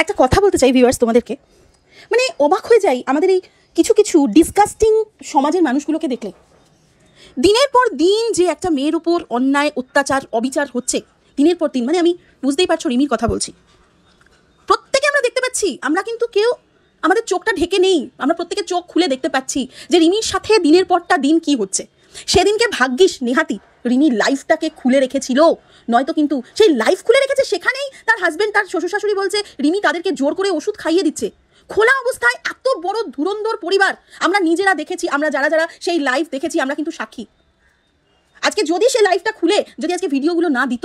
একটা কথা বলতে চাই ভিউয়ার্স তোমাদেরকে, মানে অবাক হয়ে যাই আমাদের এই কিছু কিছু ডিসকাস্টিং সমাজের মানুষগুলোকে দেখলে। দিনের পর দিন যে একটা মেয়ের উপর অন্যায়, অত্যাচার, অবিচার হচ্ছে দিনের পর দিন, মানে আমি বুঝতেই পারছো রিমির কথা বলছি। প্রত্যেকে আমরা দেখতে পাচ্ছি, আমরা কিন্তু কেউ আমাদের চোখটা ঢেকে নেই, আমরা প্রত্যেকে চোখ খুলে দেখতে পাচ্ছি যে রিমির সাথে দিনের পরটা দিন কি হচ্ছে। সেদিনকে ভাগ্যিস নেহাতি রিমির লাইফটাকে খুলে রেখেছিল, নয়তো কিন্তু সেই লাইফ খুলে রেখেছে, সেখানেই তার হাজব্যান্ড, তার শ্বশুর শাশুড়ি বলছে রিমি তাদেরকে জোর করে ওষুধ খাইয়ে দিচ্ছে। খোলা অবস্থায় এত বড় ধুরন্ধর পরিবার আমরা নিজেরা দেখেছি, আমরা যারা যারা সেই লাইফ দেখেছি আমরা কিন্তু সাক্ষী। আজকে যদি সেই লাইফটা খুলে যদি আজকে ভিডিওগুলো না দিত,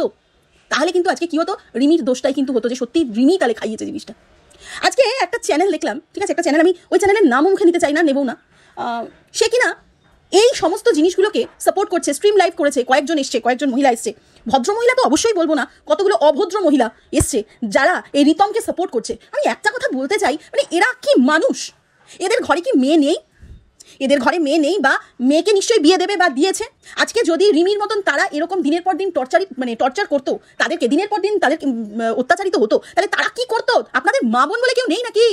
তাহলে কিন্তু আজকে কি হতো, রিমির দোষটাই কিন্তু হতো যে সত্যি রিমি তাহলে খাইয়েছে জিনিসটা। আজকে একটা চ্যানেল দেখলাম, ঠিক আছে, একটা চ্যানেল, আমি ওই চ্যানেলের নামও মুখে নিতে চাই না, নেবও না, সে কিনা এই সমস্ত জিনিসগুলোকে সাপোর্ট করছে, স্ট্রিম লাইভ করেছে, কয়েকজন এসছে, কয়েকজন মহিলা এসছে, ভদ্র মহিলা তো অবশ্যই বলবো না, কতগুলো অভদ্র মহিলা এসছে যারা এই রিতমকে সাপোর্ট করছে। আমি একটা কথা বলতে চাই, মানে এরা কি মানুষ? এদের ঘরে কি মেয়ে নেই? এদের ঘরে মেয়ে নেই, বা মেয়েকে নিশ্চয়ই বিয়ে দেবে বা দিয়েছে। আজকে যদি রিমির মতন তারা এরকম দিনের পর দিন টর্চার করতো, তাদেরকে দিনের পর দিন তাদের অত্যাচারিত হতো, তাহলে তারা কি করতো? আপনাদের মা বোন বলে কেউ নেই নাকি?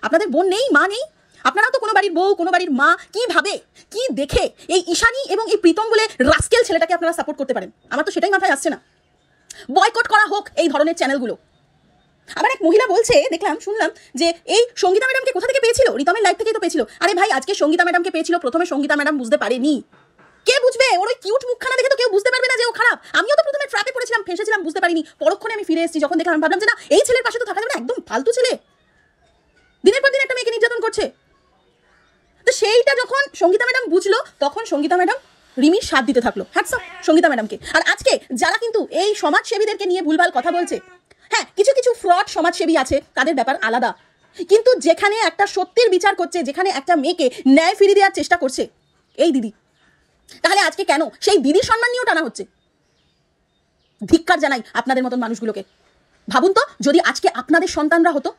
আপনাদের বোন নেই, মা নেই? আপনারা তো কোনো বাড়ির বউ, কোনো বাড়ির মা, কি ভাবে, কি দেখে এই ঈশানী এবং এই প্রীতম বলে রাস্কেল ছেলেটাকে আপনারা সাপোর্ট করতে পারেন? আমার তো সেটাই মাথায় আসছে না। বয়কট করা হোক এই ধরনের চ্যানেলগুলো। আবার এক মহিলা বলছে, দেখলাম, শুনলাম যে এই সঙ্গীতা ম্যাডামকে কোথা থেকে পেয়েছিল? রিতমের লাইফ থেকেই তো পেয়েছিল। আরে ভাই, আজকে সঙ্গীতা ম্যাডামকে পেয়েছিল, প্রথমে সঙ্গীতা ম্যাডাম বুঝতে পারেনি। কে বুঝবে? ওর ওই কিউট মুখখানা দেখে তো কেউ বুঝতে পারবে না যে ও খারাপ। আমিও তো প্রথমে ট্র্যাপে পড়েছিলাম, ফেসেছিলাম, বুঝতে পারিনি। পরক্ষণে আমি ফিরে এসেছি, যখন দেখলাম ভাবলাম যে না, এই ছেলের পাশে তো থাকা যাবে না, একদম ফালতু ছেলে, দিনের পর দিন একটা মেয়েকে নির্যাতন করছে। তো সেইটা যখন সঙ্গীতা ম্যাডাম বুঝলো, তখন সঙ্গীতা ম্যাডাম রিমির সাথ দিতে থাকলো। হ্যাটস অফ সঙ্গীতা ম্যাডামকে। আর আজকে যারা কিন্তু এই সমাজসেবীদেরকে নিয়ে ভুলভাল কথা বলছে, হ্যাঁ, কিছু কিছু ফ্রড সমাজসেবী আছে, তাদের ব্যাপার আলাদা, কিন্তু যেখানে একটা সত্যের বিচার করছে, যেখানে একটা মেয়েকে ন্যায় ফিরিয়ে দেওয়ার চেষ্টা করছে এই দিদি, তাহলে আজকে কেন সেই দিদির সম্মান নিয়েও টানা হচ্ছে? ধিক্কার জানাই আপনাদের মতন মানুষগুলোকে। ভাবুন তো, যদি আজকে আপনাদের সন্তানরা হতো,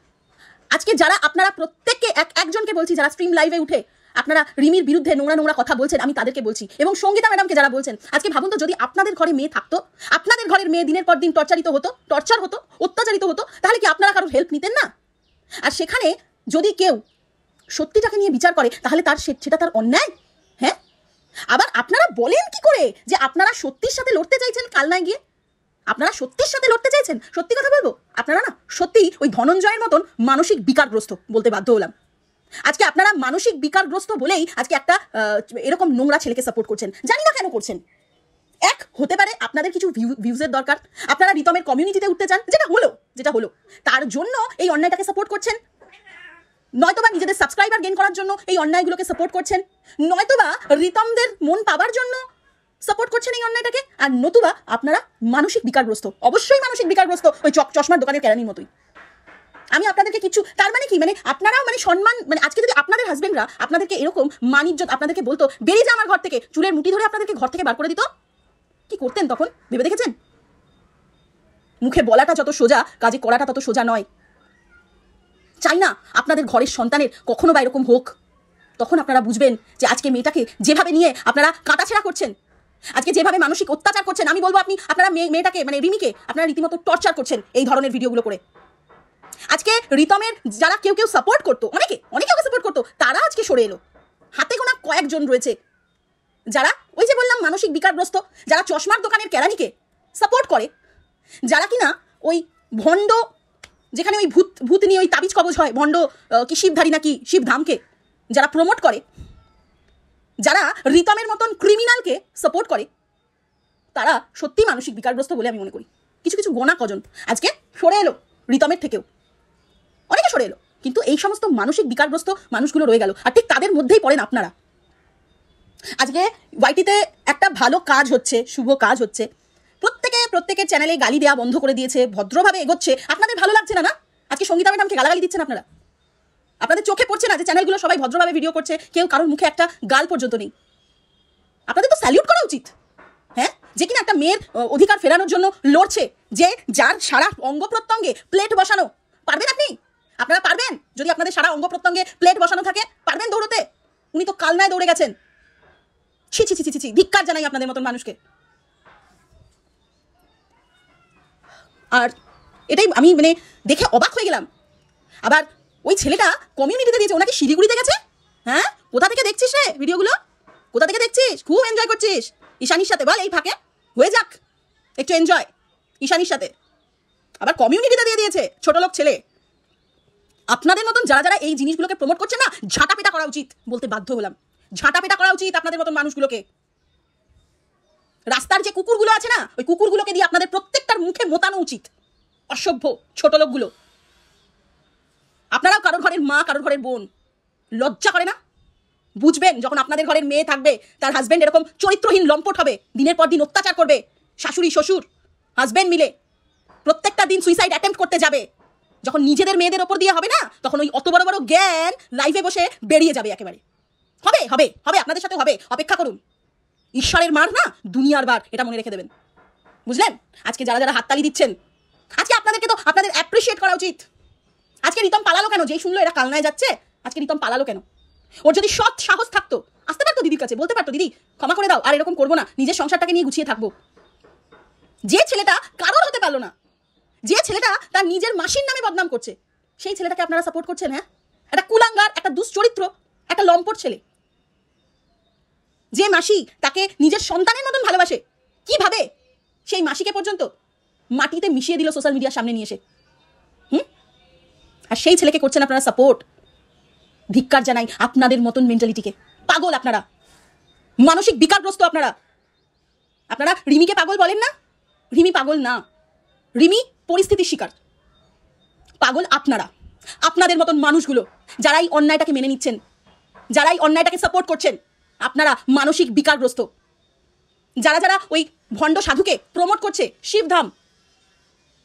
আজকে যারা আপনারা প্রত্যেককে একজনকে বলছি, যারা স্ট্রিম লাইভে উঠে আপনারা রিমির বিরুদ্ধে নোংরা নোংরা কথা বলছেন, আমি তাদেরকে বলছি, এবং সঙ্গীতা ম্যাডামকে যারা বলছেন, আজকে ভাবুন তো, যদি আপনাদের ঘরে মেয়ে থাকতো, আপনাদের ঘরের মেয়ে দিনের পর দিন টর্চার হতো, অত্যাচারিত হতো, তাহলে কি আপনারা কারোর হেল্প নিতেন না? আর সেখানে যদি কেউ সত্যিটাকে নিয়ে বিচার করে, তাহলে সেটা তার অন্যায়। হ্যাঁ, আবার আপনারা বলেন কি করে যে আপনারা সত্যির সাথে লড়তে চাইছেন? কালনায় গিয়ে আপনারা সত্যির সাথে লড়তে চাইছেন? সত্যি কথা বলবো, আপনারা না সত্যি ওই ধনঞ্জয়ের মতন মানসিক বিকারগ্রস্ত, বলতে বাধ্য হলাম। আজকে আপনারা মানসিক বিকারগ্রস্ত বলেই আজকে একটা এরকম নোংরা ছেলেকে সাপোর্ট করছেন। জানি না কেন করছেন। এক হতে পারে আপনাদের কিছু ভিউজের দরকার, আপনারা রিতমের কমিউনিটিতে উঠতে চান, যেটা হলো তার জন্য এই অন্যায়টাকে সাপোর্ট করছেন, নয়তোবা নিজেদের সাবস্ক্রাইবার গেইন করার জন্য এই অন্যায়গুলোকে সাপোর্ট করছেন, নয়তোবা রিতমদের মন পাবার জন্য সাপোর্ট করছেন এই অন্যায়টাকে, আর নতুবা আপনারা মানসিক বিকারগ্রস্ত, অবশ্যই মানসিক বিকারগ্রস্ত, ওই চশমার দোকানের কেরানির মতোই। আমি আপনাদেরকে কিছু, তার মানে কি, মানে আপনারাও মানে সম্মান, মানে আজকে যদি আপনাদের হাজবেন্ডরা আপনাদেরকে এরকম মান-ইজ্জত আপনাদেরকে বলতো, বেরিয়ে যা আমার ঘর থেকে, চুলের মুঠি ধরে আপনাদেরকে ঘর থেকে বার করে দিত, কি করতেন তখন? ভেবে দেখেছেন? মুখে বলাটা যত সোজা, কাজে করাটা তত সোজা নয়। চাই না আপনাদের ঘরের সন্তানের কখনো বা এরকম হোক। তখন আপনারা বুঝবেন যে আজকে মেয়েটাকে যেভাবে নিয়ে আপনারা কাটাছেড়া করছেন, আজকে যেভাবে মানসিক অত্যাচার করছেন, আমি বলবো আপনারা মেয়েটাকে, মানে রিমিকে আপনারা রীতিমতো টর্চার করছেন এই ধরনের ভিডিওগুলো করে। আজকে রিতমের যারা কেউ সাপোর্ট করতো, অনেকে ওকে সাপোর্ট করতো, তারা আজকে সরে এলো। হাতে গোনা কয়েকজন রয়েছে যারা, ওই যে বললাম, মানসিক বিকারগ্রস্ত, যারা চশমার দোকানের কেরানিকে সাপোর্ট করে, যারা কিনা ওই ভণ্ড, যেখানে ওই ভূত নিয়ে ওই তাবিজ কবজ হয়, ভণ্ড কি শিবধারী নাকি শিবধামকে যারা প্রমোট করে, যারা রিতমের মতন ক্রিমিনালকে সাপোর্ট করে, তারা সত্যি মানসিক বিকারগ্রস্ত বলে আমি মনে করি। কিছু কিছু গোনা কজন আজকে সরে এলো, রিতমের থেকেও অনেকে সরে এলো, কিন্তু এই সমস্ত মানসিক বিকারগ্রস্ত মানুষগুলো রয়ে গেল, আর ঠিক তাদের মধ্যেই পড়েন আপনারা। আজকে ওয়াইটিতে একটা ভালো কাজ হচ্ছে, শুভ কাজ হচ্ছে, প্রত্যেকের চ্যানেলে গালি দেওয়া বন্ধ করে দিয়েছে, ভদ্রভাবে এগোচ্ছে। আপনাদের ভালো লাগছে না? আজকে সঙ্গীতা ম্যাডামকে গালাগালি দিচ্ছেন আপনারা, আপনাদের চোখে পড়ছে না যে চ্যানেলগুলো সবাই ভদ্রভাবে ভিডিও করছে, কেউ কারোর মুখে একটা গাল পর্যন্ত নেই? আপনাদের তো স্যালিউট করা উচিত। হ্যাঁ, যে কিনা একটা মেয়ের অধিকার ফেরানোর জন্য লড়ছে, যে যার সারা অঙ্গ প্রত্যঙ্গে প্লেট বসানো। পারবেন আপনারা পারবেন? যদি আপনাদের সারা অঙ্গ প্রত্যঙ্গে প্লেট বসানো থাকে, পারবেন দৌড়তে? উনি তো কালনায় দৌড়ে গেছেন। ছি, ধিক্কার জানাই আপনাদের মতন মানুষকে। আর এটাই আমি মানে দেখে অবাক হয়ে গেলাম আবার ওই ছেলেটা কমিউনিটিতে দিয়েছে, ওনাকে শিলিগুড়িতে গেছে। হ্যাঁ, কোথা থেকে দেখছিস রে ভিডিওগুলো? কোথা থেকে দেখছিস? খুব এনজয় করছিস ঈশানীর সাথে, বল এই ফাঁকে হয়ে যাক একটু এনজয় ঈশানীর সাথে। আবার কমিউনিটিতে দিয়ে দিয়েছে, ছোট লোক ছেলে। আপনাদের মতন যারা যারা এই জিনিসগুলোকে প্রমোট করছে না, ঝাঁটা পেটা করা উচিত, বলতে বাধ্য হলাম। ঝাঁটা পেটা করা উচিত আপনাদের মতন মানুষগুলোকে। রাস্তার যে কুকুরগুলো আছে না, ওই কুকুরগুলোকে দিয়ে আপনাদের প্রত্যেকটার মুখে মোতানো উচিত। অসভ্য ছোট লোকগুলো। আপনারাও কারোর ঘরের মা, কারোর ঘরের বোন, লজ্জা করে না? বুঝবেন যখন আপনাদের ঘরের মেয়ে থাকবে, তার হাজবেন্ড এরকম চরিত্রহীন লম্পট হবে, দিনের পর দিন অত্যাচার করবে, শাশুড়ি শ্বশুর হাজবেন্ড মিলে প্রত্যেকটা দিন সুইসাইড অ্যাটেম্প্ট করতে যাবে, যখন নিজেদের মেয়েদের ওপর দিয়ে হবে না, তখন ওই অত বড় বড় জ্ঞান লাইভে বসে বেরিয়ে যাবে একেবারে। হবে হবে হবে, আপনাদের সাথে হবে, অপেক্ষা করুন। ঈশ্বরের মার না দুনিয়ার বার, এটা মনে রেখে দেবেন, বুঝলেন? আজকে যারা যারা হাততালি দিচ্ছেন, আজকে আপনাদেরকে তো আপনাদের অ্যাপ্রিসিয়েট করা উচিত। আজকে রিতম পালালো কেন? যেই শুনলো এরা কালনায় যাচ্ছে, আজকে রিতম পালালো কেন? ওর যদি সৎ সাহস থাকতো, আসতে পারতো দিদির কাছে, বলতে পারতো দিদি ক্ষমা করে দাও, আর এরকম করবো না, নিজের সংসারটাকে নিয়ে গুছিয়ে থাকবো। যে ছেলেটা কারোর হতে পারলো না, যে ছেলেটা তার নিজের মাসির নামে বদনাম করছে, সেই ছেলেটাকে আপনারা সাপোর্ট করছেন। হ্যাঁ, একটা কুলাঙ্গার, একটা দুশ্চরিত্র, একটা লম্পট ছেলে। যে মাসি তাকে নিজের সন্তানের মতন ভালোবাসে, কিভাবে সেই মাসিকে পর্যন্ত মাটিতে মিশিয়ে দিল সোশ্যাল মিডিয়ার সামনে নিয়ে এসে। আর সেই ছেলেকে করছেন আপনারা সাপোর্ট। ধিক্কার জানাই আপনাদের মতন মেন্টালিটিকে। পাগল আপনারা, মানসিক বিকারগ্রস্ত আপনারা। আপনারা রিমিকে পাগল বলেন না, রিমি পাগল না, রিমি পরিস্থিতির শিকার। পাগল আপনারা, আপনাদের মতন মানুষগুলো যারা এই অন্যায়টাকে মেনে নিচ্ছেন, যারা এই অন্যায়টাকে সাপোর্ট করছেন, আপনারা মানসিক বিকারগ্রস্ত। যারা যারা ওই ভণ্ড সাধুকে প্রমোট করছে, শিবধাম,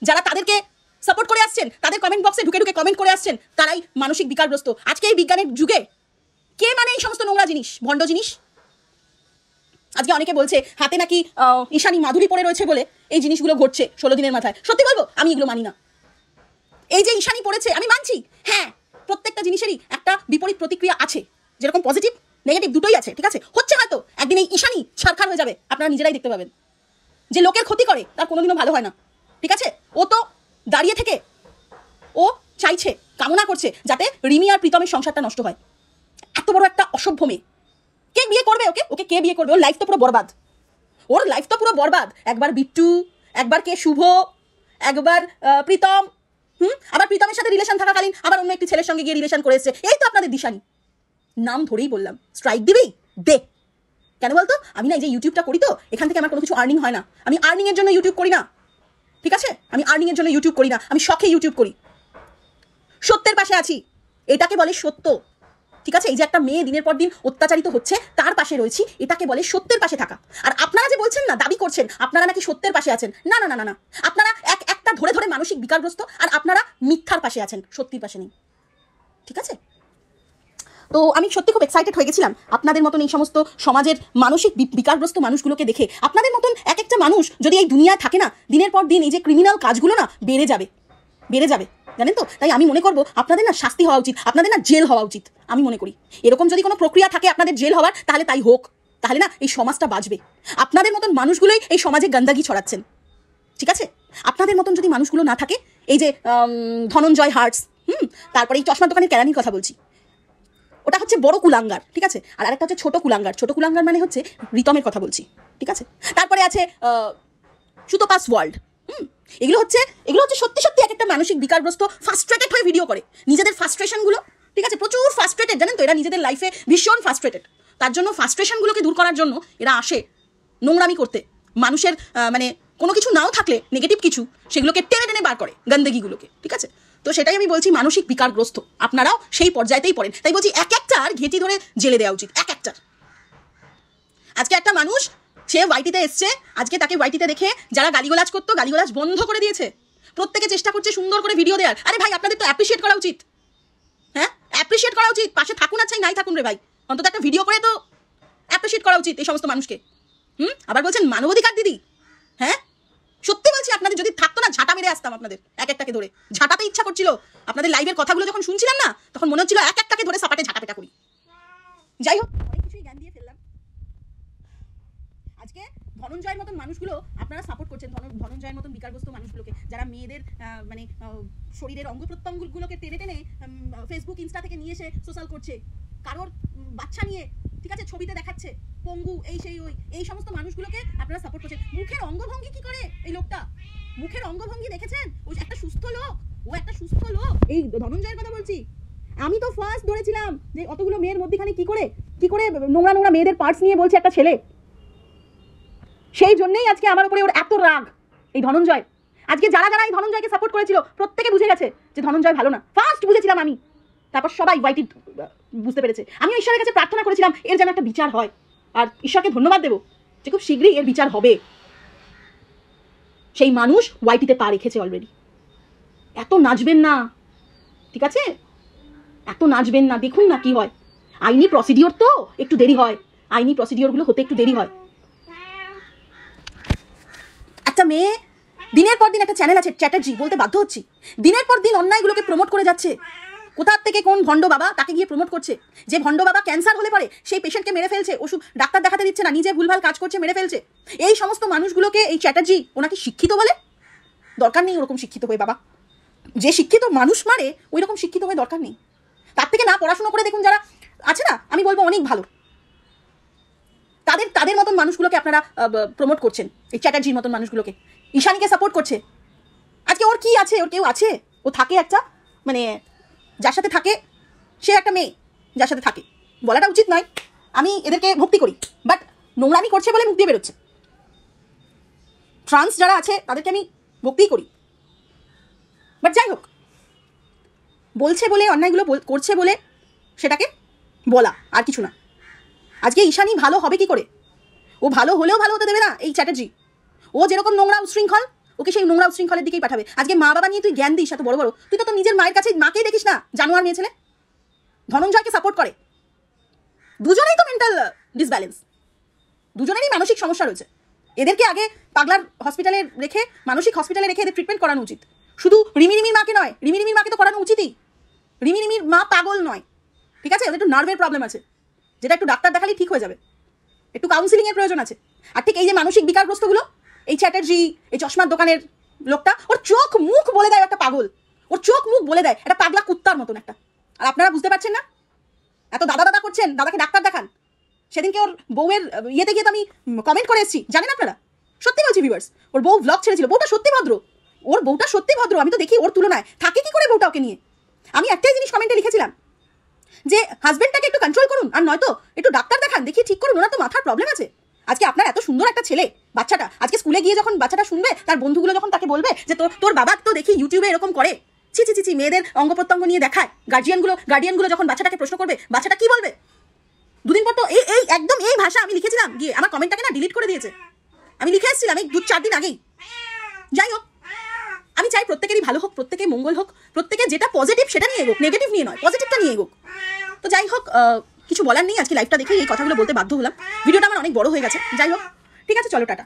যারা তাদেরকে সাপোর্ট করে আসছেন, তাদের কমেন্ট বক্সে ঢুকে ঢুকে কমেন্ট করে আসছেন, তারাই মানসিক বিকারগ্রস্ত। আজকে এই বিজ্ঞানের যুগে কে মানে এই সমস্ত নোংরা জিনিস, ভণ্ড জিনিস? আজকে অনেকে বলছে হাতে নাকি ঈশানী মাধুরী পড়ে রয়েছে বলে এই জিনিসগুলো ঘটছে 16 দিনের মাথায়। সত্যি বলবো, আমি এগুলো মানি না। এই যে ঈশানী পড়েছে, আমি মানছি, হ্যাঁ প্রত্যেকটা জিনিসেরই একটা বিপরীত প্রতিক্রিয়া আছে, যেরকম পজিটিভ নেগেটিভ দুটোই আছে, ঠিক আছে? হচ্ছে হয়তো একদিন এই ঈশানী ছারখার হয়ে যাবে, আপনারা নিজেরাই দেখতে পাবেন। যে লোকের ক্ষতি করে তার কোনোদিনও ভালো হয় না, ঠিক আছে? ও তো দাঁড়িয়ে থেকে ও চাইছে, কামনা করছে যাতে রিমি আর প্রীতমের সংসারটা নষ্ট হয়। এত বড় একটা অসভ্য মেয়ে, কে বিয়ে করবে ওকে? ওকে কে বিয়ে করবে? ওর লাইফ তো পুরো বরবাদ, ওর লাইফ তো পুরো বরবাদ। একবার বিট্টু, একবার কে শুভ, একবার প্রীতম, আবার প্রীতমের সাথে রিলেশন থাকাকালীন আবার অন্য একটি ছেলের সঙ্গে গিয়ে রিলেশন করেছে। এই তো আপনাদের দিশানি। নাম ধরেই বললাম, স্ট্রাইক দিবেই দে। কেন বলতো? আমি না এই যে ইউটিউবটা করি, তো এখান থেকে আমার কোনো কিছু আর্নিং হয় না। আমি আর্নিং এর জন্য ইউটিউব করি না, ঠিক আছে? আমি আর্নিং এর জন্য ইউটিউব করি না, আমি শখে ইউটিউব করি। সত্যের পাশে আছি, এটাকে বলে সত্য, ঠিক আছে? এই যে একটা মেয়ে দিনের পর দিন অত্যাচারিত হচ্ছে, তার পাশে রয়েছি, এটাকে বলে সত্যের পাশে থাকা। আর আপনারা যে বলছেন না, দাবি করছেন আপনারা নাকি সত্যের পাশে আছেন, না না না না না, আপনারা একটা ধরে ধরে মানসিক বিকারগ্রস্ত, আর আপনারা মিথ্যার পাশে আছেন, সত্যির পাশে নেই, ঠিক আছে? তো আমি সত্যি খুব এক্সাইটেড হয়ে গেছিলাম আপনাদের মতন এই সমস্ত সমাজের মানসিক বিকারগ্রস্ত মানুষগুলোকে দেখে। আপনাদের মতন এক একটা মানুষ যদি এই দুনিয়ায় থাকে না, দিনের পর দিন এই যে ক্রিমিনাল কাজগুলো না বেড়ে যাবে, বেড়ে যাবে, জানেন তো? তাই আমি মনে করবো আপনাদের না শাস্তি হওয়া উচিত, আপনাদের না জেল হওয়া উচিত। আমি মনে করি এরকম যদি কোনো প্রক্রিয়া থাকে আপনাদের জেল হওয়ার, তাহলে তাই হোক, তাহলে না এই সমাজটা বাঁচবে। আপনাদের মতন মানুষগুলোই এই সমাজে গন্দাগি ছড়াচ্ছেন, ঠিক আছে? আপনাদের মতন যদি মানুষগুলো না থাকে, এই যে ধনঞ্জয় হার্টস, তারপরে এই চশমার দোকানের কেরানির কথা বলছি, ওটা হচ্ছে বড় কুলাঙ্গার, ঠিক আছে? আর আরেকটা হচ্ছে ছোট কুলাঙ্গার। ছোট কুলাঙ্গার মানে হচ্ছে রিতমের কথা বলছি, ঠিক আছে? তারপরে আছে সুতোপাস ওয়ার্ল্ড। এগুলো হচ্ছে সত্যি সত্যি এক একটা মানসিক বিকারগ্রস্ত, ফার্স্ট্রেটেড হয়ে ভিডিও করে নিজেদের ফ্রাস্ট্রেশনগুলো, ঠিক আছে? প্রচুর ফ্রাস্ট্রেটেড, জানেন তো? এরা নিজেদের লাইফে ভীষণ ফ্রাস্ট্রেটেড, তার জন্য ফ্রাস্ট্রেশনগুলোকে দূর করার জন্য এরা আসে নোংরামি করতে। মানুষের মানে কোনো কিছু নাও থাকলে নেগেটিভ কিছু, সেগুলোকে টেনে টেনে বার করে, গন্দগিগুলোকে, ঠিক আছে? তো সেটাই আমি বলছি, মানসিক বিকারগ্রস্ত আপনারাও সেই পর্যায়েতেই পড়েন। তাই বলছি এক একটার ঘেঁটি ধরে জেলে দেওয়া উচিত, এক একটার। আজকে একটা মানুষ, সে ওয়াইটিতে এসছে, আজকে তাকে ওয়াইটিতে দেখে যারা গালিগালাজ করতো, গালিগালাজ বন্ধ করে দিয়েছে। প্রত্যেকে চেষ্টা করছে সুন্দর করে ভিডিও দেওয়ার। আরে ভাই, আপনাদের তো অ্যাপ্রিশিয়েট করা উচিত, হ্যাঁ অ্যাপ্রিশিয়েট করা উচিত। পাশে থাকুন আর চাই নাই থাকুন রে ভাই, অন্তত একটা ভিডিও করে তো অ্যাপ্রিশিয়েট করা উচিত এই সমস্ত মানুষকে। আবার বলছেন মানবাধিকার দিদি, হ্যাঁ সত্যি বলছি, আপনাদের যদি থাকতো না, ঝাঁটা মেরে আসতাম আপনাদের এক একটাকে ধরে। ঝাঁটাতে ইচ্ছা করছিল, আপনাদের লাইভের কথাগুলো যখন শুনছিলাম না, তখন মনে হচ্ছিল এক একটাকে ধরে সাপাটে ঝাঁটাপেটা করি। যাই হোক, অনেক কিছুই জ্ঞান দিয়ে ফেললাম। আজকে ধনঞ্জয়ের মতন মানুষগুলো আপনারা সাপোর্ট করছেন, ধনঞ্জয়ের মতন বিকারগ্রস্ত মানুষগুলোকে, যারা মেয়েদের মানে শরীরের অঙ্গ প্রত্যঙ্গগুলোকে টেনে টেনে ফেসবুক ইনস্টা থেকে নিয়ে এসে সোশ্যাল করছে, কারোর বাচ্চা নিয়ে, ঠিক আছে, ছবিতে দেখাচ্ছে, পঙ্গু, এই সেই ওই, এই সমস্ত মানুষগুলোকে আপনারা সাপোর্ট করছেন। মুখের অঙ্গভঙ্গি কি করে এই লোকটা, মুখের অঙ্গভঙ্গি দেখেছেন? ও একটা সুস্থ লোক, ও একটা সুস্থ লোক। এই ধনঞ্জয়ের কথা বলছি, আমি তো ফার্স্ট ধরেছিলাম যে অতগুলো মেয়ের মধ্যখানে কি করে নোংরা নোংরা মেয়েদের পার্টস নিয়ে বলছে একটা ছেলে। সেই জন্যই আজকে আমার উপরে ওর এত রাগ এই ধনঞ্জয়। আজকে যারা যারা এই ধনঞ্জয়কে সাপোর্ট করেছিল প্রত্যেকে বুঝে গেছে যে ধনঞ্জয় ভালো না। ফার্স্ট বুঝেছিলাম আমি, তারপর সবাই ওয়াইটি বুঝতে পেরেছে। আমিও ঈশ্বরের কাছে প্রার্থনা করেছিলাম এর যেন একটা বিচার হয়, আর ঈশ্বরকে ধন্যবাদ দেবো যে খুব শীঘ্রই এর বিচার হবে। সেই মানুষ ওয়াইটিতে পা রেখেছে অলরেডি। এত নাচবেন না, ঠিক আছে, এত নাচবেন না, দেখুন না কি হয়। আইনি প্রসিডিওর তো একটু দেরি হয়, আইনি প্রসিডিওরগুলো হতে একটু দেরি হয়। একটা মেয়ে দিনের পর দিন, একটা চ্যানেল আছে চ্যাটার্জি, বলতে বাধ্য হচ্ছি, দিনের পর দিন অন্যায়গুলোকে প্রমোট করে যাচ্ছে। কোথার থেকে কোন ভণ্ড বাবা তাকে গিয়ে প্রমোট করছে, যে ভণ্ড বাবা ক্যান্সার হলে পরে সেই পেশেন্টকে মেরে ফেলছে, ওষুধ ডাক্তার দেখাতে দিচ্ছে না, নিজে ভুলভাল কাজ করছে, মেরে ফেলছে। এই সমস্ত মানুষগুলোকে এই চ্যাটার্জি ওনাকে শিক্ষিত বলে? দরকার নেই ওরকম শিক্ষিত হয়ে বাবা। যে শিক্ষিত মানুষ মারে ওই রকম শিক্ষিত হয়ে দরকার নেই। তার থেকে না পড়াশোনা করে দেখুন যারা আছে না, আমি বলবো অনেক ভালো, তাদের মতন মানুষগুলোকে আপনারা প্রমোট করছেন, এই চ্যাটার্জির মতন মানুষগুলোকে। ঈশানীকে সাপোর্ট করছে। আজকে ওর কি আছে? ওর কেউ আছে? ও থাকে একটা, মানে যার সাথে থাকে সে একটা মেয়ে, যার সাথে থাকে, বলাটা উচিত নয়, আমি এদেরকে ভক্তি করি, বাট নোংরামি করছে বলে মুখ দিয়ে বেরোচ্ছে। ট্রান্স যারা আছে তাদেরকে আমি ভক্তিই করি, বাট যাই হোক, বলছে বলে, অন্যায়গুলো করছে বলে সেটাকে বলা, আর কিছু না। আজকে ঈশানী ভালো হবে কি করে? ও ভালো হলেও ভালো হতে দেবে না এই চ্যাটার্জি। ও যেরকম নোংরা উশৃঙ্খল, ওকে সেই নোংরা উশৃঙ্খলের দিকেই পাঠাবে। আজকে মা বাবা নিয়ে তুই জ্ঞান দিস এত বড় বড়, তুই তো তোর নিজের মায়ের কাছে মাকেই দেখিস না, জানোয়ার মেয়ে ছেলে। ধনঞ্জয়কে সাপোর্ট করে, দুজনেই তো মেন্টাল ডিসব্যালেন্স, দুজনেরই মানসিক সমস্যা রয়েছে। এদেরকে আগে পাগলার হসপিটালে রেখে, মানসিক হসপিটালে রেখে এদের ট্রিটমেন্ট করানো উচিত। শুধু রিমির মাকে নয়, রিমির মাকে তো করানো উচিতই। রিমির মা পাগল নয়, ঠিক আছে, ওদের একটু নার্ভের প্রবলেম আছে, যেটা একটু ডাক্তার দেখালেই ঠিক হয়ে যাবে, একটু কাউন্সিলিংয়ের প্রয়োজন আছে। আর ঠিক এই যে মানসিক বিকারগ্রস্তগুলো, এই চ্যাটার্জি, এই চশমার দোকানের লোকটা, ওর চোখ মুখ বলে দেয় একটা পাগল, ওর চোখ মুখ বলে দেয় একটা পাগলা কুত্তার মতন একটা। আর আপনারা বুঝতে পারছেন না? এত দাদা করছেন, দাদাকে ডাক্তার দেখান। সেদিনকে ওর বউয়ের ইয়েতে গিয়ে তো আমি কমেন্ট করে এসেছি, জানেন আপনারা? সত্যি বলছি ভিউয়ার্স, ওর বউ ব্লগ ছেড়েছিল, বউটা সত্যি ভদ্র, ওর বউটা সত্যি ভদ্র। আমি তো দেখি ওর তুলনায় থাকে কি করে বউটা ওকে নিয়ে। আমি একটাই জিনিস কমেন্টে লিখেছিলাম যে হাজবেন্ডটাকে একটু কন্ট্রোল করুন, আর নয়তো একটু ডাক্তার দেখান, দেখি ঠিক করুন, ওনার তো মাথার প্রবলেম আছে। আজকে আপনার এত সুন্দর একটা ছেলে, বাচ্চাটা আজকে স্কুলে গিয়ে যখন বাচ্চাটা শুনবে, তার বন্ধুগুলো যখন তাকে বলবে যে তোর বাবা তো দেখি ইউটিউবে এরকম করে, ছি মেয়েদের অঙ্গ প্রত্যঙ্গ নিয়ে দেখায়, গার্ডিয়ানগুলো যখন বাচ্চাটাকে প্রশ্ন করবে, বাচ্চাটা কি বলবে? দুদিন পর তো এই একদম এই ভাষা আমি লিখেছিলাম, গিয়ে আমার কমেন্টটাকে না ডিলিট করে দিয়েছে। আমি লিখে এসেছিলাম এই 2-4 দিন আগেই। যাই হোক, আমি চাই প্রত্যেকেরই ভালো হোক, প্রত্যেকে মঙ্গল হোক, প্রত্যেকে যেটা পজিটিভ সেটা নিয়ে এগোক, নেগেটিভ নিয়ে নয়, পজিটিভটা নিয়ে এগোক। তো যাই হোক, কিছু বলার নেই, আজকে লাইভটা দেখে এই কথাগুলো বলতে বাধ্য হলাম। ভিডিওটা আমার অনেক বড় হয়ে গেছে। যাই হোক, ঠিক আছে, চলো টাটা।